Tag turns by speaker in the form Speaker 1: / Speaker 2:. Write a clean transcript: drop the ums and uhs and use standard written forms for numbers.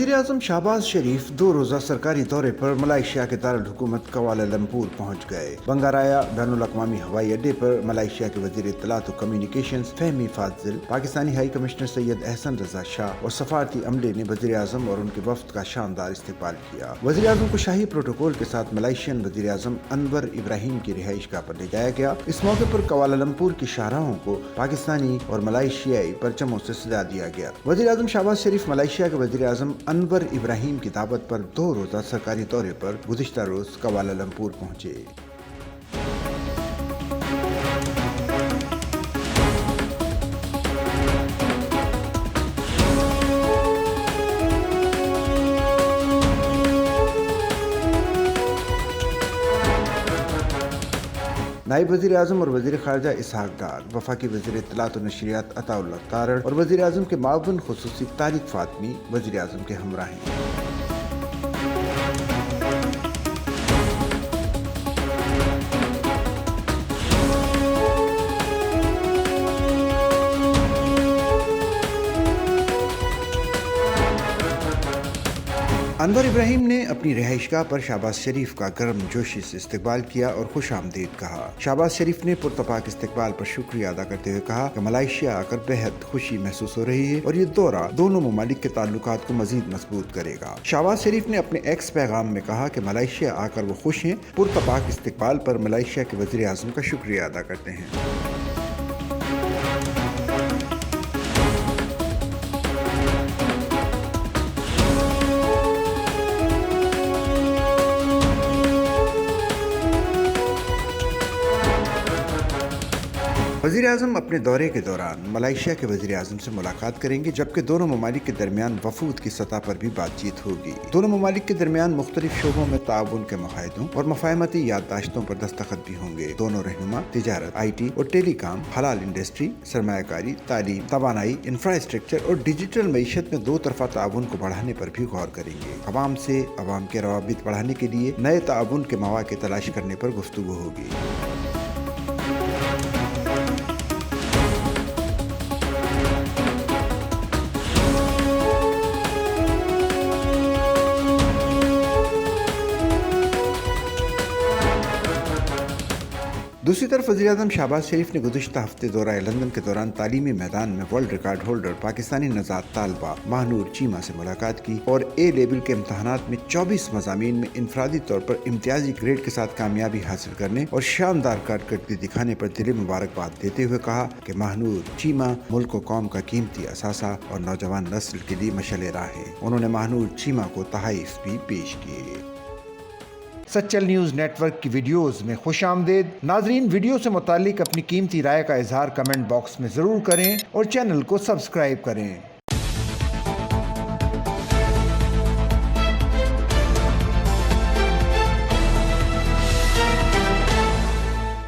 Speaker 1: वज़ीर-ए-आज़म शहबाज शरीफ 2 रोज़ा सरकारी दौरे पर मलेशिया के दारुल हुकूमत कुआलालंपुर पहुँच गए। बंगाराया बैनुल-अक़वामी हवाई अड्डे पर मलेशिया के वज़ीर इत्तलात और कम्युनिकेशंस फहमी फाजिल, पाकिस्तानी हाई कमिश्नर सैयद अहसन रजा शाह और सफारती अमले ने वज़ीर-ए-आज़म और उनके वफ़द का शानदार इस्तकबाल किया। वज़ीर-ए-आज़म को शाही प्रोटोकॉल के साथ मलेशियन वज़ीर-ए-आज़म अनवर इब्राहिम की रिहाइशगाह पर ले जाया गया। इस मौके पर कुआलालंपुर की शाहराहों को पाकिस्तानी और मलेशियाई परचमों से सजा दिया गया। वज़ीर-ए-आज़म शहबाज शरीफ मलेशिया के वज़ीर-ए-आज़म अनवर इब्राहिम की दावत पर 2 रोज़ा सरकारी दौरे पर गुज़िश्ता रोज कुआलालंपुर पहुंचे। नायब वज़ीर-ए-आज़म और वज़ीर ख़ारजा इसहाक़ डार, वफ़ाक़ी वज़ीर इत्तलात और नशरियात अताउल्लाह तारड़ और वज़ीर-ए-आज़म के मावन ख़ुसूसी तारिक फ़ातमी वज़ीर-ए-आज़म के हमरा हैं। अनवर इब्राहिम ने अपनी रिहाइशगाह पर शहबाज शरीफ का गर्म जोशी से इस्तकबाल किया और खुश आमदीद कहा। शहबाज शरीफ ने पुरतपाक इस्तकबाल पर शुक्रिया अदा करते हुए कहा कि मलेशिया आकर बेहद खुशी महसूस हो रही है और ये दौरा दोनों ममालिक के ताल्लुकात को मजीद मजबूत करेगा। शहबाज शरीफ ने अपने एक्स पैगाम में कहा कि मलेशिया आकर वो खुश हैं। पुरतपाक इस्तकबाल पर मलेशिया के वज़ीर-ए-आज़म का शुक्रिया अदा करते हैं। वज़ीर-ए-आज़म अपने दौरे के दौरान मलेशिया के वज़ीर-ए-आज़म से मुलाकात करेंगे, जबकि दोनों ममालिक के दरमियान वफूद की सतह पर भी बातचीत होगी। दोनों ममालिक के दरमियान मुख्तलिफ शोबों में ताउन के मुआहदों और मफाहमती याददाश्तों पर दस्तखत भी होंगे। दोनों रहनुमा तिजारत, IT और टेलीकॉम, हलाल इंडस्ट्री, सरमायाकारी, तालीम, तवानाई, इंफ्रास्ट्रक्चर और डिजिटल मईशत में 2 तरफ़ा ताउन को बढ़ाने पर भी गौर करेंगे। अवाम से अवाम के रवाबित बढ़ाने के लिए नए ताउन के मौक़े तलाश करने पर गुफ्तगू होगी। दूसरी तरफ वज़ीर-ए-आज़म शहबाज शरीफ ने गुज़िश्ता हफ्ते दौरा लंदन के दौरान तालीमी मैदान में वर्ल्ड रिकॉर्ड होल्डर पाकिस्तानी नज़ात तालबा महानूर चीमा से मुलाकात की और A लेवल के इम्तहानात में 24 मज़ामीन में इनफरादी तौर पर इम्तियाजी ग्रेड के साथ कामयाबी हासिल करने और शानदार कारकर्दगी दिखाने पर दिली मुबारकबाद देते हुए कहा कि महानूर चीमा मुल्क व कौम का कीमती असासा और नौजवान नस्ल के लिए मशअल राह है। उन्होंने महानूर चीमा को तहाइफ भी पेश किए। सच्चल न्यूज़ नेटवर्क की वीडियोस में खुश आमदेद। नाजरीन, वीडियो से मुतालिक अपनी कीमती राय का इजहार कमेंट बॉक्स में ज़रूर करें और चैनल को सब्सक्राइब करें।